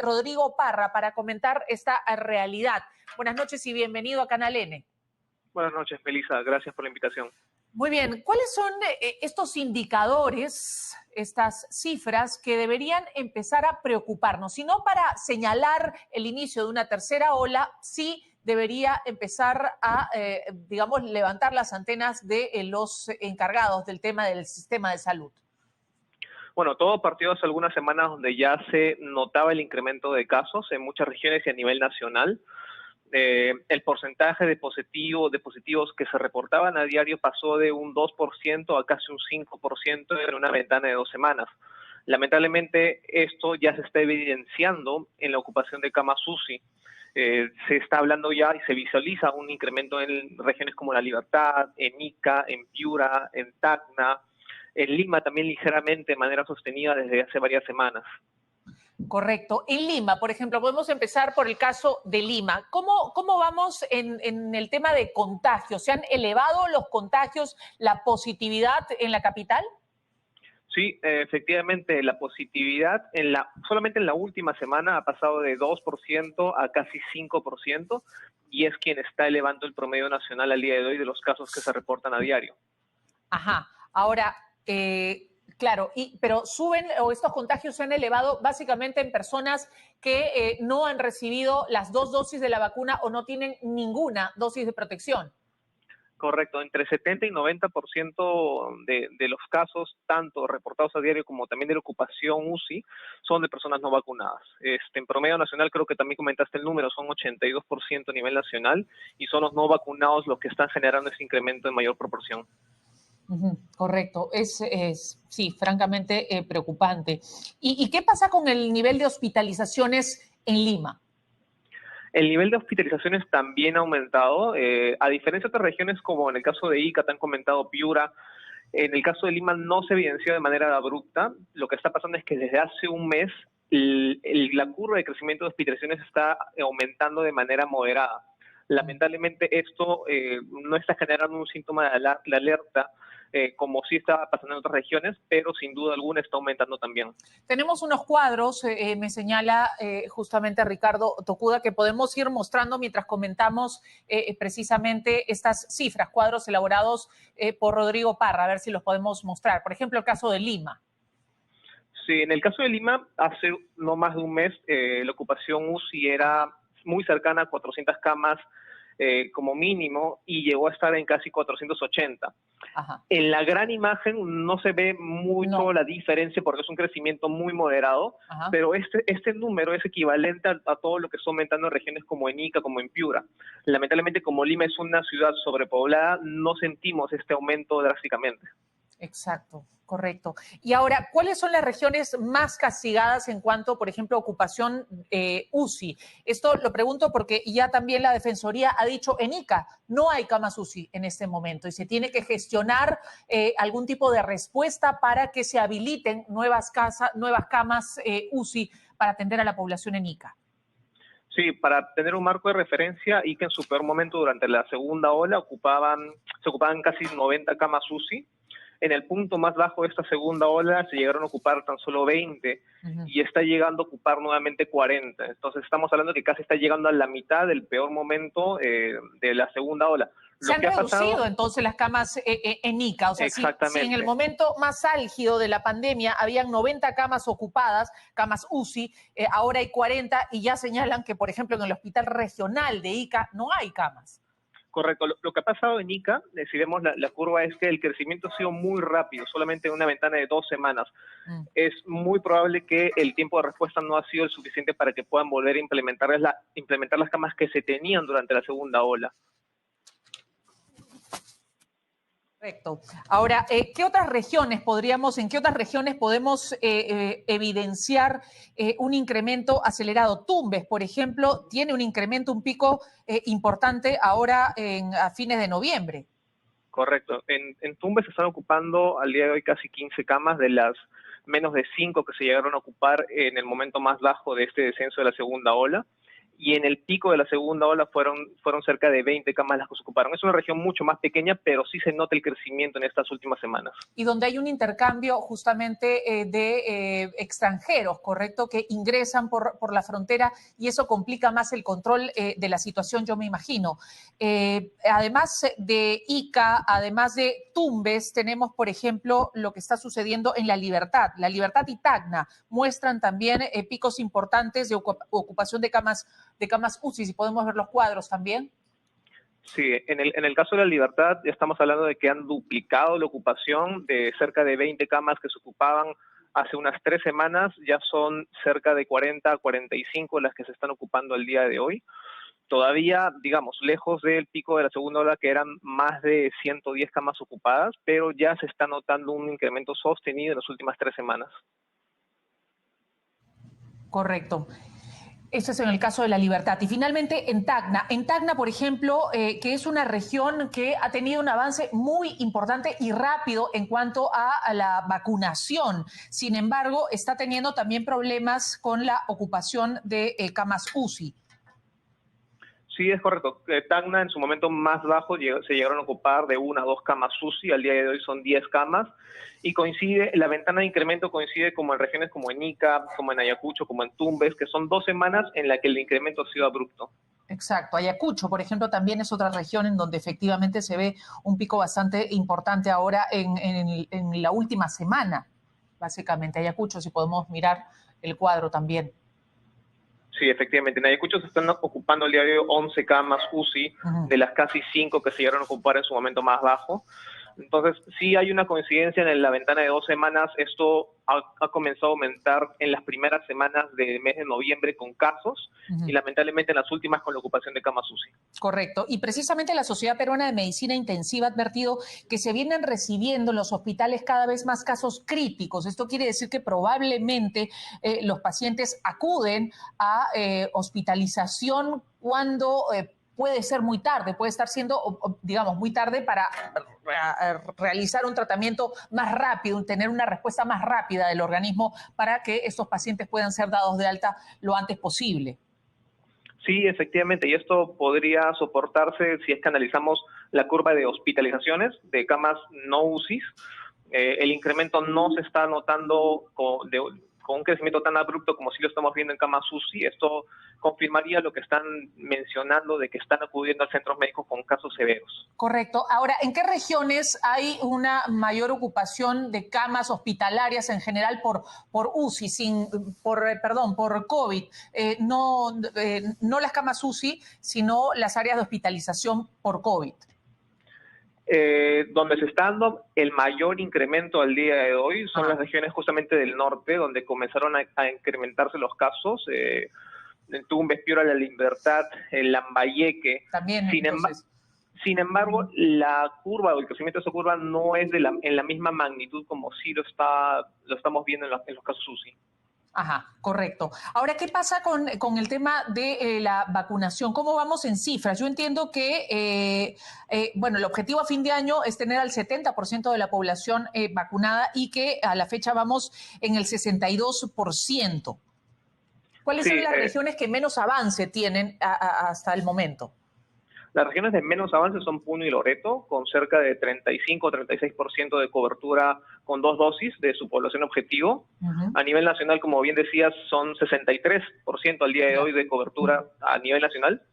Rodrigo Parra para comentar esta realidad. Buenas noches y bienvenido a Canal N. Buenas noches, Melissa. Gracias por la invitación. Muy bien. ¿Cuáles son estos indicadores, estas cifras que deberían empezar a preocuparnos? Si no para señalar el inicio de una tercera ola, sí debería empezar a, digamos, levantar las antenas de los encargados del tema del sistema de salud. Bueno, todo partió hace algunas semanas donde ya se notaba el incremento de casos en muchas regiones y a nivel nacional. El porcentaje de positivos que se reportaban a diario pasó de un 2% a casi un 5% en una ventana de 2 semanas. Lamentablemente, esto ya se está evidenciando en la ocupación de camas UCI. Se está hablando ya y se visualiza un incremento en regiones como La Libertad, en Ica, en Piura, en Tacna, en Lima también ligeramente de manera sostenida desde hace varias semanas. Correcto. En Lima, por ejemplo, podemos empezar por el caso de Lima. ¿Cómo vamos en el tema de contagios? ¿Se han elevado los contagios, la positividad en la capital? Sí, efectivamente, la positividad solamente en la última semana ha pasado de 2% a casi 5%, y es quien está elevando el promedio nacional al día de hoy de los casos que se reportan a diario. Ajá. Ahora, claro, pero suben o estos contagios se han elevado básicamente en personas que no han recibido las 2 dosis de la vacuna o no tienen ninguna dosis de protección. Correcto, entre 70 y 90% de los casos, tanto reportados a diario como también de la ocupación UCI, son de personas no vacunadas. En promedio nacional, creo que también comentaste el número, son 82% a nivel nacional, y son los no vacunados los que están generando ese incremento en mayor proporción. Correcto, sí, francamente preocupante. ¿Y qué pasa con el nivel de hospitalizaciones en Lima? El nivel de hospitalizaciones también ha aumentado, a diferencia de otras regiones como en el caso de Ica, te han comentado Piura. En el caso de Lima no se evidenció de manera abrupta. Lo que está pasando es que desde hace un mes la curva de crecimiento de hospitalizaciones está aumentando de manera moderada. Lamentablemente esto no está generando un síntoma de alerta como sí está pasando en otras regiones, pero sin duda alguna está aumentando también. Tenemos unos cuadros, me señala justamente Ricardo Tocuda, que podemos ir mostrando mientras comentamos precisamente estas cifras, cuadros elaborados por Rodrigo Parra, a ver si los podemos mostrar. Por ejemplo, el caso de Lima. Sí, en el caso de Lima, hace no más de un mes, la ocupación UCI era muy cercana a 400 camas como mínimo, y llegó a estar en casi 480. Ajá. En la gran imagen no se ve mucho la diferencia porque es un crecimiento muy moderado. Ajá. Pero este número es equivalente a todo lo que está aumentando en regiones como en Ica, como en Piura. Lamentablemente, como Lima es una ciudad sobrepoblada, no sentimos este aumento drásticamente. Exacto, correcto. Y ahora, ¿cuáles son las regiones más castigadas en cuanto, por ejemplo, ocupación UCI? Esto lo pregunto porque ya también la Defensoría ha dicho en Ica no hay camas UCI en este momento y se tiene que gestionar algún tipo de respuesta para que se habiliten nuevas camas UCI para atender a la población en Ica. Sí, para tener un marco de referencia, Ica en su peor momento durante la segunda ola se ocupaban casi 90 camas UCI. En el punto más bajo de esta segunda ola se llegaron a ocupar tan solo 20 y está llegando a ocupar nuevamente 40. Entonces estamos hablando que casi está llegando a la mitad del peor momento de la segunda ola. Se han reducido entonces las camas en Ica, o sea, si en el momento más álgido de la pandemia habían 90 camas ocupadas, camas UCI, ahora hay 40 y ya señalan que, por ejemplo, en el hospital regional de Ica no hay camas. Correcto. Lo que ha pasado en Ica, si vemos la curva, es que el crecimiento ha sido muy rápido, solamente en una ventana de 2 semanas. Es muy probable que el tiempo de respuesta no ha sido el suficiente para que puedan volver a implementar las camas que se tenían durante la segunda ola. Correcto. Ahora, ¿en qué otras regiones podemos evidenciar un incremento acelerado? Tumbes, por ejemplo, tiene un incremento, un pico importante ahora a fines de noviembre. Correcto. En Tumbes se están ocupando al día de hoy casi 15 camas de las menos de 5 que se llegaron a ocupar en el momento más bajo de este descenso de la segunda ola. y en el pico de la segunda ola fueron cerca de 20 camas las que se ocuparon. Es una región mucho más pequeña, pero sí se nota el crecimiento en estas últimas semanas. Y donde hay un intercambio justamente de extranjeros, ¿correcto? Que ingresan por la frontera y eso complica más el control de la situación, yo me imagino. Además de Ica, además de Tumbes, tenemos, por ejemplo, lo que está sucediendo en La Libertad. La Libertad y Tacna muestran también picos importantes de ocupación de camas UCI, si podemos ver los cuadros también. Sí, en el caso de La Libertad ya estamos hablando de que han duplicado la ocupación de cerca de 20 camas que se ocupaban hace unas 3 semanas, ya son cerca de 40 a 45 las que se están ocupando el día de hoy. Todavía, digamos, lejos del pico de la segunda ola, que eran más de 110 camas ocupadas, pero ya se está notando un incremento sostenido en las últimas 3 semanas. Correcto. Eso es en el caso de La Libertad. Y finalmente en Tacna, por ejemplo, que es una región que ha tenido un avance muy importante y rápido en cuanto a la vacunación. Sin embargo, está teniendo también problemas con la ocupación de camas UCI. Sí, es correcto. Tacna en su momento más bajo se llegaron a ocupar de 1 a 2 camas UCI, al día de hoy son 10 camas, y la ventana de incremento coincide como en regiones como en Ica, como en Ayacucho, como en Tumbes, que son 2 semanas en las que el incremento ha sido abrupto. Exacto. Ayacucho, por ejemplo, también es otra región en donde efectivamente se ve un pico bastante importante ahora en la última semana, básicamente. Ayacucho, si podemos mirar el cuadro también. Sí, efectivamente. En Ayacucho se están ocupando el día de hoy 11 camas UCI, de las casi 5 que se llegaron a ocupar en su momento más bajo. Entonces, sí hay una coincidencia en la ventana de 2 semanas. Esto ha comenzado a aumentar en las primeras semanas del mes de noviembre con casos y lamentablemente en las últimas con la ocupación de camas UCI. Correcto. Y precisamente la Sociedad Peruana de Medicina Intensiva ha advertido que se vienen recibiendo en los hospitales cada vez más casos críticos. Esto quiere decir que probablemente los pacientes acuden a hospitalización cuando puede ser muy tarde, puede estar siendo, digamos, muy tarde para realizar un tratamiento más rápido, tener una respuesta más rápida del organismo para que estos pacientes puedan ser dados de alta lo antes posible. Sí, efectivamente, y esto podría soportarse si es que analizamos la curva de hospitalizaciones de camas no UCI. El incremento no se está notando con un crecimiento tan abrupto como si lo estamos viendo en camas UCI. Esto confirmaría lo que están mencionando de que están acudiendo a centros médicos con casos severos. Correcto. Ahora, ¿en qué regiones hay una mayor ocupación de camas hospitalarias en general por UCI, por COVID? No las camas UCI, sino las áreas de hospitalización por COVID. Donde se está dando el mayor incremento al día de hoy son las regiones justamente del norte, donde comenzaron a incrementarse los casos. En Tumbes, Piura, La Libertad, en Lambayeque. También, Sin embargo, la curva o el crecimiento de esa curva no es en la misma magnitud como sí lo estamos viendo en los casos UCI. Ajá, correcto. Ahora, ¿qué pasa con el tema de la vacunación? ¿Cómo vamos en cifras? Yo entiendo que, bueno, el objetivo a fin de año es tener al 70% de la población vacunada y que a la fecha vamos en el 62%. ¿Cuáles son las regiones que menos avance tienen hasta el momento? Las regiones de menos avance son Puno y Loreto, con cerca de 35 o 36% de cobertura con 2 dosis de su población objetivo. A nivel nacional, como bien decías, son 63% al día de hoy de cobertura a nivel nacional.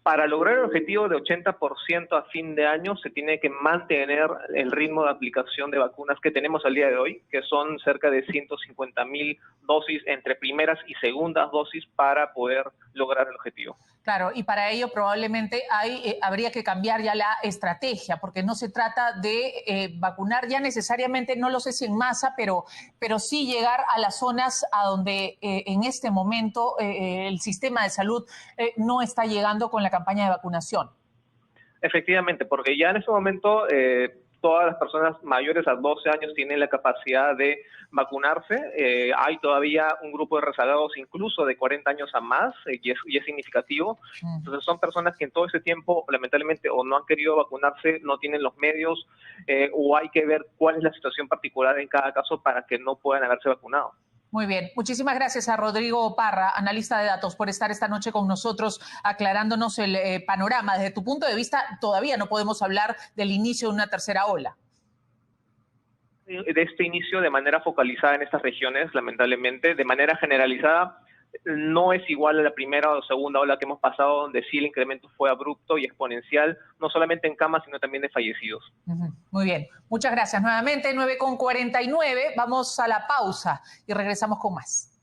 Para lograr el objetivo de 80% a fin de año se tiene que mantener el ritmo de aplicación de vacunas que tenemos al día de hoy, que son cerca de 150.000 dosis entre primeras y segundas dosis para poder lograr el objetivo. Claro, y para ello probablemente habría que cambiar ya la estrategia, porque no se trata de vacunar ya necesariamente, no lo sé si en masa, pero sí llegar a las zonas a donde en este momento el sistema de salud no está llegando con la campaña de vacunación. Efectivamente, porque ya en este momento todas las personas mayores a 12 años tienen la capacidad de vacunarse. Hay todavía un grupo de rezagados incluso de 40 años a más, y es significativo. Entonces son personas que en todo ese tiempo lamentablemente o no han querido vacunarse, no tienen los medios, o hay que ver cuál es la situación particular en cada caso para que no puedan haberse vacunado. Muy bien. Muchísimas gracias a Rodrigo Parra, analista de datos, por estar esta noche con nosotros aclarándonos el panorama. Desde tu punto de vista, todavía no podemos hablar del inicio de una tercera ola. De este inicio de manera focalizada en estas regiones, lamentablemente, de manera generalizada, no es igual a la primera o segunda ola que hemos pasado, donde sí el incremento fue abrupto y exponencial, no solamente en camas, sino también de fallecidos. Muy bien, muchas gracias nuevamente, 9:49, vamos a la pausa y regresamos con más.